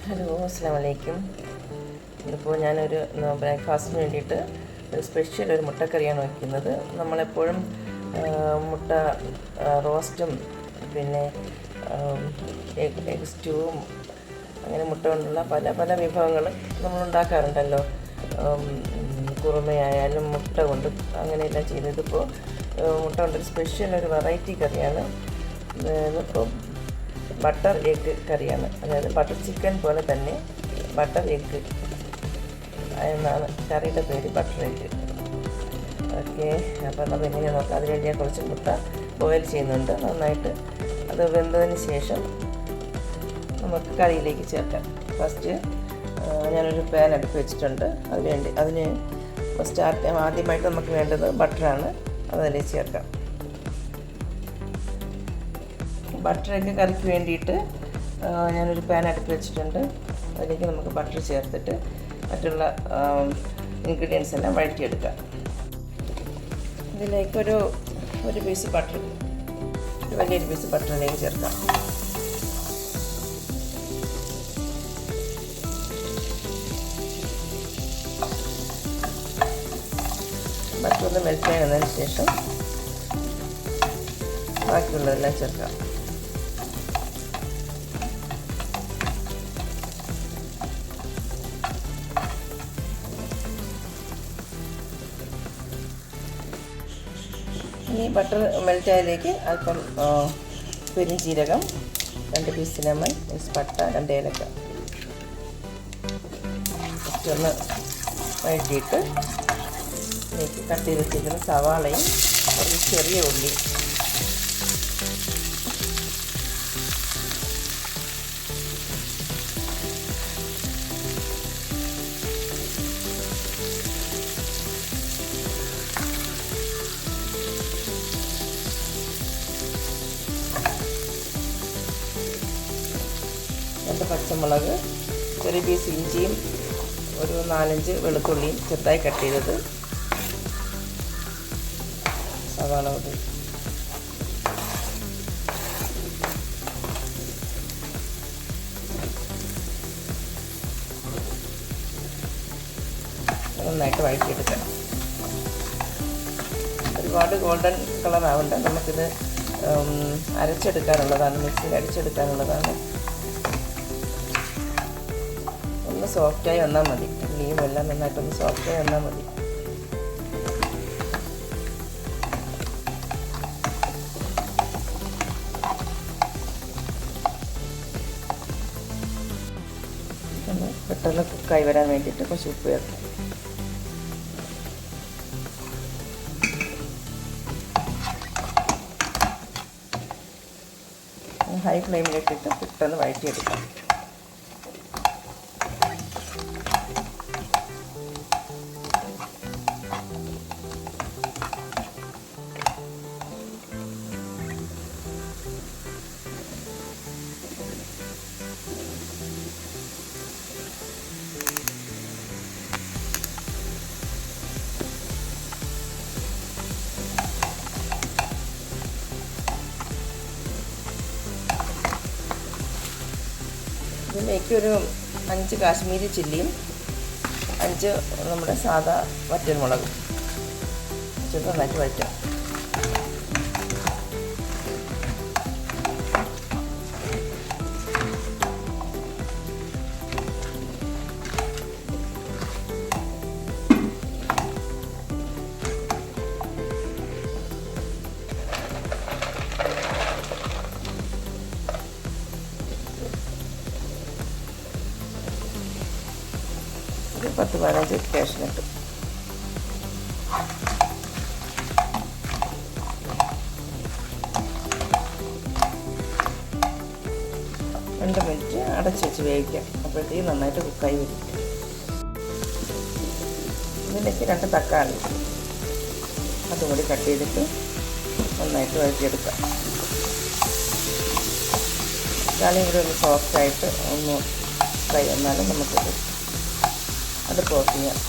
Hello, അസ്സലാമു അലൈക്കും. ഇപ്പോൾ ഞാനൊരു ബ്രേക്ക്ഫാസ്റ്റിന് വേണ്ടിയിട്ട് ഒരു സ്പെഷ്യൽ ഒരു മുട്ടക്കറിയാണ് വയ്ക്കുന്നത്. നമ്മളെപ്പോഴും മുട്ട റോസ്റ്റും പിന്നെ എഗ് സ്റ്റൂവും അങ്ങനെ മുട്ട കൊണ്ടുള്ള പല പല വിഭവങ്ങൾ നമ്മൾ ഉണ്ടാക്കാറുണ്ടല്ലോ. കുറുമയായാലും മുട്ട കൊണ്ട് അങ്ങനെയെല്ലാം ചെയ്തതിപ്പോൾ മുട്ട കൊണ്ടൊരു സ്പെഷ്യൽ ഒരു വെറൈറ്റി കറിയാണ്. ഇപ്പോൾ ബട്ടർ എഗ്ഗ് കറിയാണ്, അതായത് ബട്ടർ ചിക്കൻ പോലെ തന്നെ ബട്ടർ എഗ്ഗ് എന്നാണ് കറിയുടെ പേര്, ബട്ടർ എഗ്ഗ്. ഓക്കെ, അപ്പോൾ നമുക്ക് എങ്ങനെയാണ് നോക്കാം. അതിനുവേണ്ടി ഞാൻ കുറച്ച് മുട്ട ബോയിൽ ചെയ്യുന്നുണ്ട്. നന്നായിട്ട് അത് വെന്തതിന് ശേഷം നമുക്ക് കറിയിലേക്ക് ചേർക്കാം. ഫസ്റ്റ് ഞാനൊരു പാൻ അടുപ്പ് വെച്ചിട്ടുണ്ട്. അതിന് ആദ്യമായിട്ട് നമുക്ക് വേണ്ടത് ബട്ടറാണ്. അതിലേക്ക് ചേർക്കാം. ബട്ടർ എഗ്ഗ് കറിക്ക് വേണ്ടിയിട്ട് ഞാനൊരു പാൻ അടുപ്പ് വെച്ചിട്ടുണ്ട്. അതിലേക്ക് നമുക്ക് ബട്ടർ ചേർത്തിട്ട് മറ്റുള്ള ഇൻഗ്രീഡിയൻസ് എല്ലാം വഴറ്റിയെടുക്കാം. ഇതിലേക്കൊരു പീസ് ബട്ടർ, വലിയൊരു പീസ് ബട്ടറിലേക്ക് ചേർക്കാം. ബട്ടർ ഒന്ന് മെൽറ്റ് ആയതിനു ശേഷം ബാക്കിയുള്ളതെല്ലാം ചേർക്കാം. ഇനി ബട്ടർ മെൽറ്റായതിലേക്ക് അല്പം പെരുംജീരകം, 2 പീസ് സിനമൺ, പട്ട, 2 ഏലക്ക ഒന്ന് വഴറ്റിയിട്ട് ഇതിലേക്ക് കട്ട് ചെയ്ത് വെച്ചിരിക്കുന്ന സവാളയും ഒരു ചെറിയ ഉള്ളി പച്ചമുളക്, ചെറിയ പീസ് ഇഞ്ചിയും ഒരു 4-5 വെളുത്തുള്ളിയും ചെറുതായി കട്ട് ചെയ്തത്, സവാള പൊടി, നന്നായിട്ട് വഴറ്റിയെടുക്കാം. ഒരുപാട് ഗോൾഡൻ കളർ ആവണ്ട, നമുക്കിത് അരച്ചെടുക്കാനുള്ളതാണ്, മിക്സിയിൽ അടിച്ചെടുക്കാനുള്ളതാണ്. ഒന്ന് സോഫ്റ്റായി വന്നാൽ മതി, ഉള്ളിയും എല്ലാം നന്നായിട്ടൊന്ന് സോഫ്റ്റായി വന്നാൽ മതി. ഒന്ന് പെട്ടെന്ന് കുക്കായി വരാൻ വേണ്ടിയിട്ട് കുറച്ച് ഉപ്പ് ചേർക്കാം. ഹൈ ഫ്ലെയിമിലിട്ടിട്ട് പെട്ടെന്ന് വഴറ്റിയെടുക്കാം. ഇതിലേക്ക് ഒരു 5 കാശ്മീരി ചില്ലിയും 5 നമ്മുടെ സാദാ വറ്റൽമുളകും നന്നായിട്ട് വഴറ്റാം. ഒരു 10-15 കാഷ്നട്ട്, രണ്ട് മിനിറ്റ് അടച്ച് വെച്ച് വേവിക്കാം. അപ്പോഴത്തേക്ക് നന്നായിട്ട് കുക്കായി വരും. ഇതിലേക്ക് 2 തക്കാളി അതും കൂടി കട്ട് ചെയ്തിട്ട് നന്നായിട്ട് വഴറ്റിയെടുക്കാം. തക്കാളിയും കൂടി ഒന്ന് സോഫ്റ്റായിട്ട് ഒന്ന് ഫ്രൈ വന്നാലും നമുക്കത് അടുപ്പ് ഓഫ് ചെയ്യാം.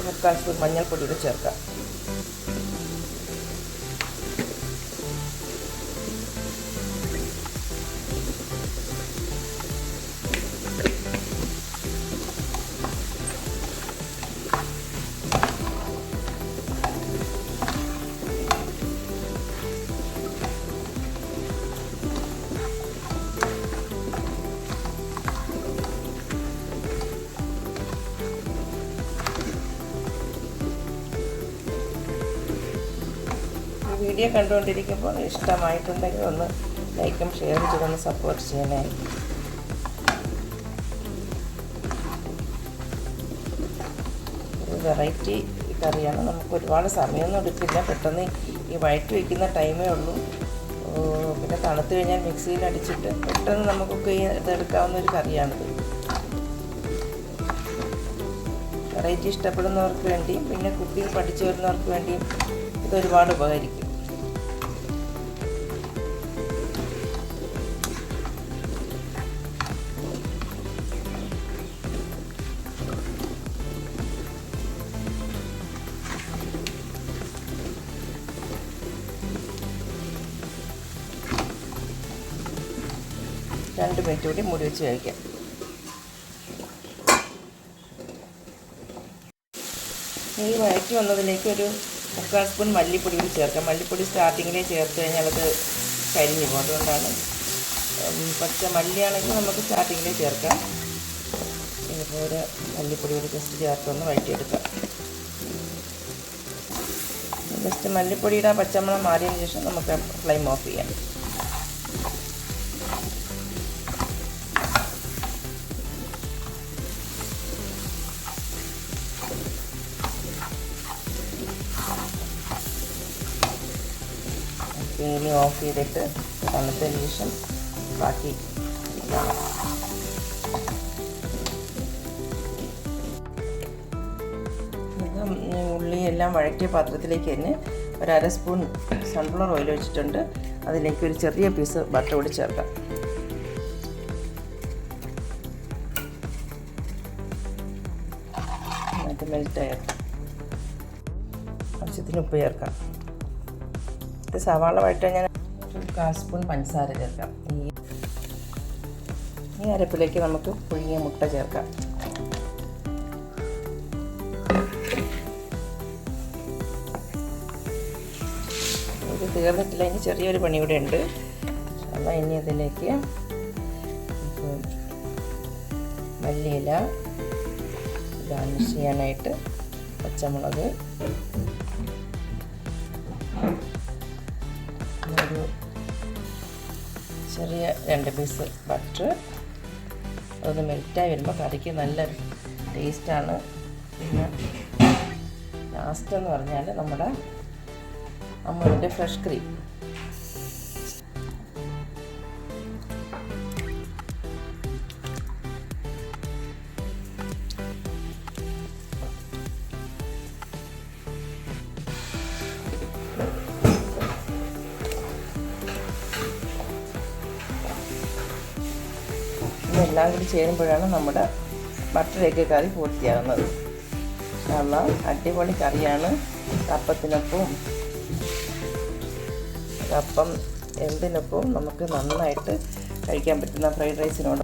മുക്കാൽ സ്പൂൺ മഞ്ഞൾപ്പൊടി കൂടി ചേർക്കാം. വീഡിയോ കണ്ടുകൊണ്ടിരിക്കുമ്പോൾ ഇഷ്ടമായിട്ടുണ്ടെങ്കിൽ ഒന്ന് ലൈക്കും ഷെയറും ചെയ്തൊന്ന് സപ്പോർട്ട് ചെയ്യണേ. ഒരു വെറൈറ്റി കറിയാണ്. നമുക്ക് ഒരുപാട് സമയമൊന്നും എടുക്കില്ല. പെട്ടെന്ന് ഈ വഴറ്റി വയ്ക്കുന്ന ടൈമേ ഉള്ളൂ. പിന്നെ തണുത്ത് കഴിഞ്ഞാൽ മിക്സിയിൽ അടിച്ചിട്ട് പെട്ടെന്ന് നമുക്കൊക്കെ ഇതെടുക്കാവുന്ന ഒരു കറിയാണിത്. വെറൈറ്റി ഇഷ്ടപ്പെടുന്നവർക്ക് വേണ്ടിയും പിന്നെ കുക്കിംഗ് പഠിച്ചു വരുന്നവർക്ക് വേണ്ടിയും ഇതൊരുപാട് ഉപകരിക്കും. രണ്ട് മിനിറ്റ് കൂടി മൂടി വെച്ച് കഴിക്കാം. ഈ വഴറ്റി വന്നതിലേക്ക് ഒരു മുക്കാൽ സ്പൂൺ മല്ലിപ്പൊടി കൂടി ചേർക്കാം. മല്ലിപ്പൊടി സ്റ്റാർട്ടിങ്ങിലേ ചേർത്ത് കഴിഞ്ഞാൽ അത് കരിഞ്ഞു പോകും. അതുകൊണ്ടാണ് പച്ച മല്ലിയാണെങ്കിൽ നമുക്ക് സ്റ്റാർട്ടിങ്ങിലേ ചേർക്കാം. ഇതുപോലെ മല്ലിപ്പൊടി കൂടി ജസ്റ്റ് ചേർത്തൊന്ന് വഴറ്റിയെടുക്കാം. ജസ്റ്റ് മല്ലിപ്പൊടിയുടെ പച്ചമണം മാറിയതിന് ശേഷം നമുക്ക് ഫ്ലെയിം ഓഫ് ചെയ്യാം. ഇനി ഓഫ് ചെയ്തിട്ട് തണുത്തതിന് ശേഷം ബാക്കി ഉള്ളിയെല്ലാം വഴറ്റിയ പാത്രത്തിലേക്ക് തന്നെ ഒരു അര സ്പൂൺ സൺഫ്ലവർ ഓയിൽ ഒഴിച്ചിട്ടുണ്ട്. അതിലേക്ക് ഒരു ചെറിയ പീസ് ബട്ടർ കൂടി ചേർക്കാം. എന്നിട്ട് മെൽറ്റ് ചേർക്കാം. ആവശ്യത്തിന് ഉപ്പ് ചേർക്കാം. സവാള വഴറ്റാൻ ഞാൻ ഒരു 1/4 സ്പൂൺ പഞ്ചസാര ചേർക്കാം. ഈ അരപ്പിലേക്ക് നമുക്ക് പുഴുങ്ങിയ മുട്ട ചേർക്കാം. ഇത് തീർന്നിട്ടില്ല, ഇനി ചെറിയൊരു പണി കൂടെ ഉണ്ട്. അപ്പോൾ ഇനി ഇതിലേക്ക് മല്ലിയില ഗാർണിഷ് ചെയ്യാനായിട്ട് പച്ചമുളക്, ഒരു ചെറിയ 2 പീസ് ബട്ടർ, അതൊന്ന് മെൽറ്റായി വരുമ്പോൾ കറിക്ക് നല്ല ടേസ്റ്റാണ്. പിന്നെ ലാസ്റ്റ് എന്ന് പറഞ്ഞാൽ നമ്മുടെ അമൂലിൻ്റെ ഫ്രഷ് ക്രീം. ഇതെല്ലാം കൂടി ചേരുമ്പോഴാണ് നമ്മുടെ ബട്ടർ എഗ് കറി പൂർത്തിയാകുന്നത്. നല്ല അടിപൊളി കറിയാണ്. കപ്പത്തിനൊപ്പം കപ്പം എന്തിനൊപ്പം നമുക്ക് നന്നായിട്ട് കഴിക്കാൻ പറ്റുന്ന ഫ്രൈഡ് റൈസിനോട്